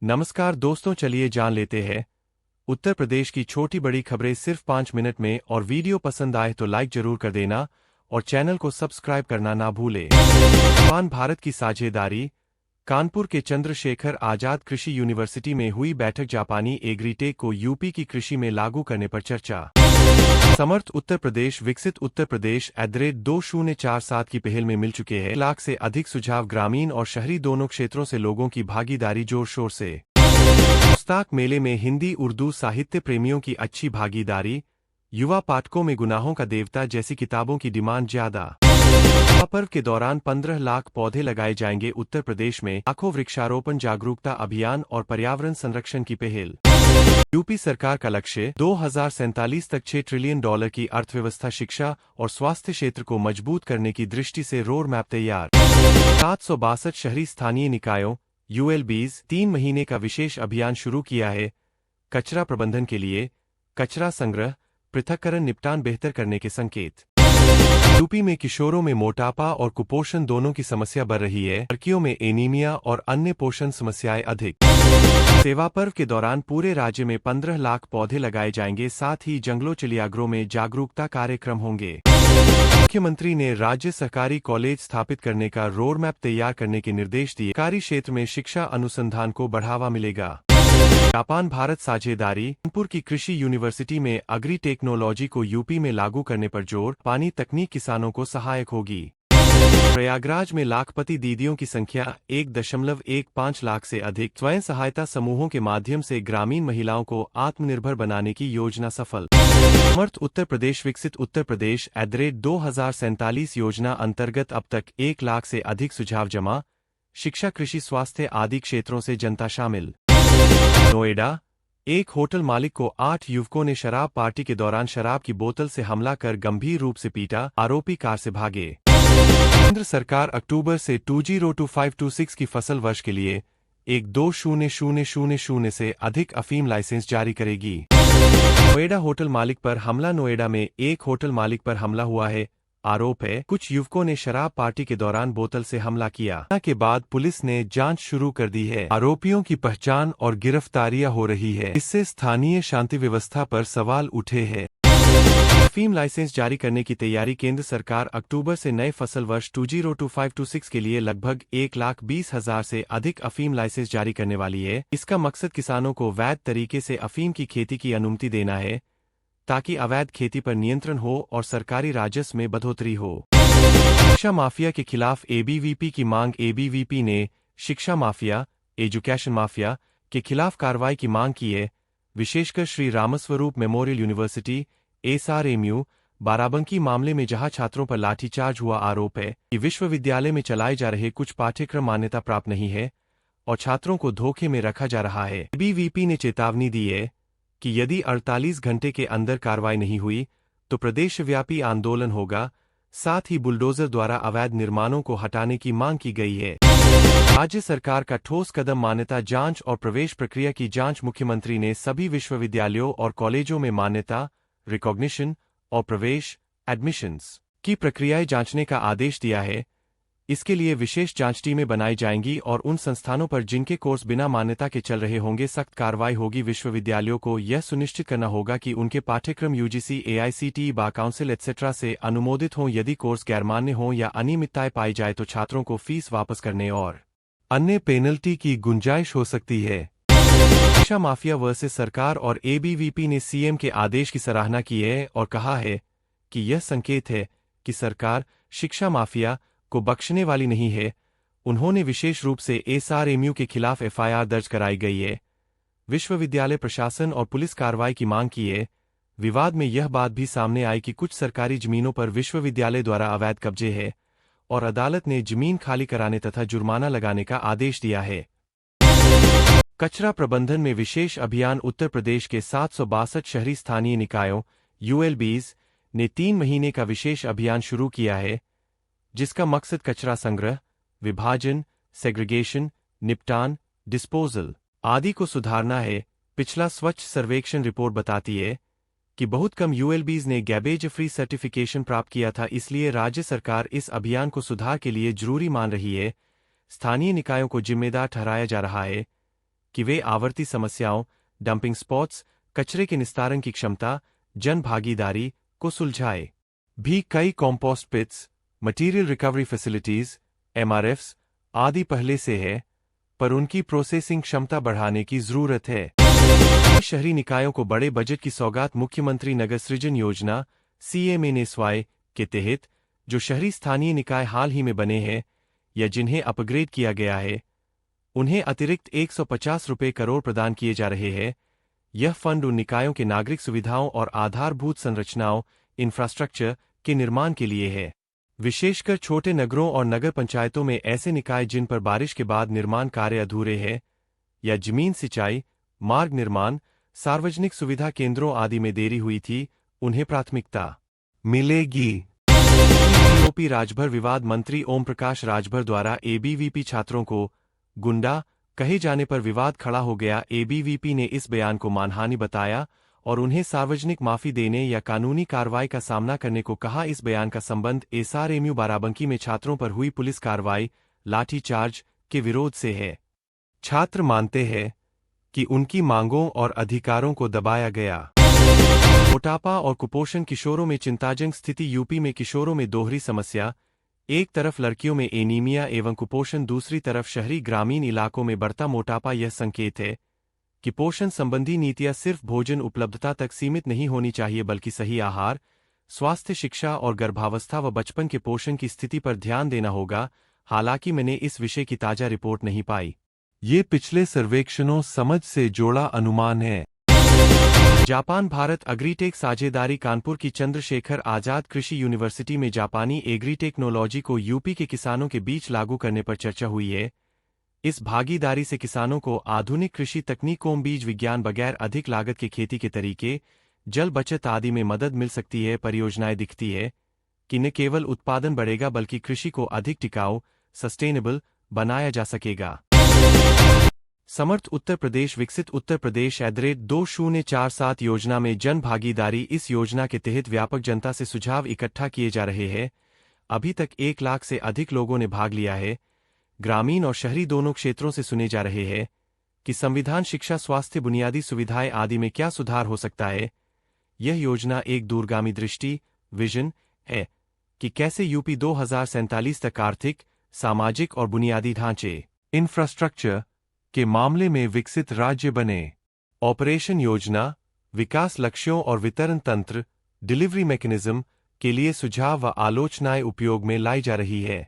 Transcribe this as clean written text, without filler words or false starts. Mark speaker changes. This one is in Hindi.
Speaker 1: नमस्कार दोस्तों, चलिए जान लेते हैं उत्तर प्रदेश की छोटी बड़ी खबरें सिर्फ 5 मिनट में। और वीडियो पसंद आए तो लाइक जरूर कर देना और चैनल को सब्सक्राइब करना ना भूले। जापान भारत की साझेदारी। कानपुर के चंद्रशेखर आजाद कृषि यूनिवर्सिटी में हुई बैठक। जापानी एग्रीटेक को यूपी की कृषि में लागू करने पर चर्चा। समर्थ उत्तर प्रदेश विकसित उत्तर प्रदेश @2047 की पहल में मिल चुके हैं 1 लाख से अधिक सुझाव। ग्रामीण और शहरी दोनों क्षेत्रों से लोगों की भागीदारी जोर शोर से। पुस्तक मेले में हिंदी उर्दू साहित्य प्रेमियों की अच्छी भागीदारी। युवा पाठकों में गुनाहों का देवता जैसी किताबों की डिमांड ज्यादा। पर्व के दौरान 15 लाख पौधे लगाए जाएंगे उत्तर प्रदेश में। लाखों वृक्षारोपण जागरूकता अभियान और पर्यावरण संरक्षण की पहल। यूपी सरकार का लक्ष्य 2047 तक $6 ट्रिलियन की अर्थव्यवस्था। शिक्षा और स्वास्थ्य क्षेत्र को मजबूत करने की दृष्टि से रोड मैप तैयार। 762 शहरी स्थानीय निकायों ULBs 3 महीने का विशेष अभियान शुरू किया है। कचरा प्रबंधन के लिए कचरा संग्रह पृथक्करण निपटान बेहतर करने के संकेत। यूपी में किशोरों में मोटापा और कुपोषण दोनों की समस्या बढ़ रही है। लड़कियों में एनीमिया और अन्य पोषण समस्याएं अधिक। सेवा पर्व के दौरान पूरे राज्य में 15 लाख पौधे लगाए जाएंगे। साथ ही जंगलों चिड़ियाघरों में जागरूकता कार्यक्रम होंगे। मुख्यमंत्री ने राज्य सरकारी कॉलेज स्थापित करने का रोड मैप तैयार करने के निर्देश दिए। सरकारी क्षेत्र में शिक्षा अनुसंधान को बढ़ावा मिलेगा। जापान भारत साझेदारी। कानपुर की कृषि यूनिवर्सिटी में अग्री टेक्नोलॉजी को यूपी में लागू करने पर जोर। पानी तकनीक किसानों को सहायक होगी। प्रयागराज में लाखपति दीदियों की संख्या 1.15 लाख से अधिक। स्वयं सहायता समूहों के माध्यम से ग्रामीण महिलाओं को आत्मनिर्भर बनाने की योजना सफल। समर्थ उत्तर प्रदेश विकसित उत्तर प्रदेश @2047 योजना अंतर्गत अब तक 1 लाख से अधिक सुझाव जमा। शिक्षा कृषि स्वास्थ्य आदि क्षेत्रों से जनता शामिल। नोएडा एक होटल मालिक को 8 युवकों ने शराब पार्टी के दौरान शराब की बोतल से हमला कर गंभीर रूप से पीटा। आरोपी कार से भागे। केंद्र सरकार अक्टूबर से 2025-26 की फसल वर्ष के लिए 1,20,000 से अधिक अफीम लाइसेंस जारी करेगी। नोएडा होटल मालिक पर हमला। नोएडा में एक होटल मालिक पर हमला हुआ है। आरोप है कुछ युवकों ने शराब पार्टी के दौरान बोतल से हमला किया। के बाद पुलिस ने जांच शुरू कर दी है। आरोपियों की पहचान और गिरफ्तारियां हो रही है। इससे स्थानीय शांति व्यवस्था पर सवाल उठे हैं। अफीम लाइसेंस जारी करने की तैयारी। केंद्र सरकार अक्टूबर से नए फसल वर्ष 2025-26 के लिए लगभग 1,20,000 से अधिक अफीम लाइसेंस जारी करने वाली है। इसका मकसद किसानों को वैध तरीके से अफीम की खेती की अनुमति देना है, ताकि अवैध खेती पर नियंत्रण हो और सरकारी राजस्व में बढ़ोतरी हो। शिक्षा माफिया के खिलाफ ABVP की मांग। ABVP ने शिक्षा माफिया एजुकेशन माफिया के खिलाफ कार्रवाई की मांग की है। विशेषकर Shri Ramswaroop memorial university SRMU Barabanki मामले में, जहां छात्रों पर लाठीचार्ज हुआ। आरोप है कि विश्वविद्यालय में चलाए जा रहे कुछ पाठ्यक्रम मान्यता प्राप्त नहीं है और छात्रों को धोखे में रखा जा रहा है। ABVP ने चेतावनी दी है कि यदि 48 घंटे के अंदर कार्रवाई नहीं हुई तो प्रदेशव्यापी आंदोलन होगा। साथ ही बुलडोजर द्वारा अवैध निर्माणों को हटाने की मांग की गई है। राज्य सरकार का ठोस कदम। मान्यता जांच और प्रवेश प्रक्रिया की जांच। मुख्यमंत्री ने सभी विश्वविद्यालयों और कॉलेजों में मान्यता रिकॉग्निशन और प्रवेश एडमिशन्स की प्रक्रियाएं जांचने का आदेश दिया है। इसके लिए विशेष जांच टीमें बनाई जाएंगी और उन संस्थानों पर जिनके कोर्स बिना मान्यता के चल रहे होंगे सख्त कार्रवाई होगी। विश्वविद्यालयों को यह सुनिश्चित करना होगा कि उनके पाठ्यक्रम UGC AICTE bar council etcetera से अनुमोदित हों। यदि कोर्स गैरमान्य हों या अनियमितताएं पाई जाए तो छात्रों को फीस वापस करने और अन्य पेनल्टी की गुंजाइश हो सकती है। शिक्षा माफिया वर्सेस सरकार और ABVP ने CM के आदेश की सराहना की है और कहा है कि यह संकेत है कि सरकार शिक्षा माफिया को बख्शने वाली नहीं है। उन्होंने विशेष रूप से SRMU के खिलाफ FIR दर्ज कराई गई है। विश्वविद्यालय प्रशासन और पुलिस कार्रवाई की मांग की है। विवाद में यह बात भी सामने आई कि कुछ सरकारी जमीनों पर विश्वविद्यालय द्वारा अवैध कब्जे है और अदालत ने जमीन खाली कराने तथा जुर्माना लगाने का आदेश दिया है। कचरा प्रबंधन में विशेष अभियान। उत्तर प्रदेश के 762 शहरी स्थानीय निकायों ULBs ने 3 महीने का विशेष अभियान शुरू किया है, जिसका मकसद कचरा संग्रह, विभाजन, सेग्रीगेशन, निपटान, डिस्पोजल आदि को सुधारना है। पिछला स्वच्छ सर्वेक्षण रिपोर्ट बताती है कि बहुत कम ULBs ने गैबेज फ्री सर्टिफिकेशन प्राप्त किया था। इसलिए राज्य सरकार इस अभियान को सुधार के लिए जरूरी मान रही है। स्थानीय निकायों को जिम्मेदार ठहराया जा रहा है कि वे आवर्ती समस्याओं, डंपिंग स्पॉट्स, कचरे के निस्तारण की क्षमता, जन भागीदारी को सुलझाए। भी कई कॉम्पोस्ट पिट्स, मटीरियल रिकवरी फैसिलिटीज, एमआरएफ्स आदि पहले से है, पर उनकी प्रोसेसिंग क्षमता बढ़ाने की जरूरत है। शहरी निकायों को बड़े बजट की सौगात मुख्यमंत्री नगर सृजन योजना CMNSY के तहत जो शहरी स्थानीय निकाय हाल ही में बने हैं या जिन्हें अपग्रेड किया गया है, उन्हें अतिरिक्त 150 रुपये करोड़ प्रदान किए जा रहे हैं। यह फंड उन निकायों के नागरिक सुविधाओं और आधारभूत संरचनाओं इंफ्रास्ट्रक्चर के निर्माण के लिए है। विशेषकर छोटे नगरों और नगर पंचायतों में ऐसे निकाय जिन पर बारिश के बाद निर्माण कार्य अधूरे हैं या जमीन सिंचाई, मार्ग निर्माण, सार्वजनिक सुविधा केंद्रों आदि में देरी हुई थी, उन्हें प्राथमिकता मिलेगी। यूपी राजभर विवाद मंत्री ओम प्रकाश राजभर द्वारा ABVP छात्रों को गुंडा कहे जाने पर विवाद खड़ा हो गया। ABVP ने इस बयान को मानहानि बताया और उन्हें सार्वजनिक माफी देने या कानूनी कार्रवाई का सामना करने को कहा। इस बयान का संबंध SRMU बाराबंकी में छात्रों पर हुई पुलिस कार्रवाई, लाठीचार्ज के विरोध से है। छात्र मानते हैं कि उनकी मांगों और अधिकारों को दबाया गया। मोटापा और कुपोषण किशोरों में चिंताजनक स्थिति। यूपी में किशोरों में दोहरी समस्या, एक तरफ लड़कियों में एनीमिया एवं कुपोषण, दूसरी तरफ शहरी ग्रामीण इलाकों में बढ़ता मोटापा। यह संकेत है कि पोषण संबंधी नीतियां सिर्फ भोजन उपलब्धता तक सीमित नहीं होनी चाहिए, बल्कि सही आहार, स्वास्थ्य, शिक्षा और गर्भावस्था व बचपन के पोषण की स्थिति पर ध्यान देना होगा। हालांकि मैंने इस विषय की ताजा रिपोर्ट नहीं पाई। ये पिछले सर्वेक्षणों समझ से जोड़ा अनुमान है। जापान भारत एग्रीटेक साझेदारी। कानपुर की चंद्रशेखर आजाद कृषि यूनिवर्सिटी में जापानी एग्री टेक्नोलॉजी को यूपी के किसानों के बीच लागू करने पर चर्चा हुई है। इस भागीदारी से किसानों को आधुनिक कृषि तकनीकों, बीज विज्ञान, बगैर अधिक लागत के खेती के तरीके, जल बचत आदि में मदद मिल सकती है। परियोजनाएं दिखती है कि न केवल उत्पादन बढ़ेगा बल्कि कृषि को अधिक टिकाऊ, सस्टेनेबल बनाया जा सकेगा। समर्थ उत्तर प्रदेश, विकसित उत्तर प्रदेश @2047 योजना में जन भागीदारी। इस योजना के तहत व्यापक जनता से सुझाव इकट्ठा किए जा रहे हैं। अभी तक 1 लाख से अधिक लोगों ने भाग लिया है। ग्रामीण और शहरी दोनों क्षेत्रों से सुने जा रहे हैं कि संविधान, शिक्षा, स्वास्थ्य, बुनियादी सुविधाएं आदि में क्या सुधार हो सकता है। यह योजना एक दूरगामी दृष्टि, विजन है कि कैसे यूपी 2047 तक आर्थिक, सामाजिक और बुनियादी ढांचे, इंफ्रास्ट्रक्चर के मामले में विकसित राज्य बने। ऑपरेशन योजना, विकास लक्ष्यों और वितरण तंत्र, डिलीवरी मैकेनिज्म के लिए सुझाव व आलोचनाएं उपयोग में लाई जा रही है।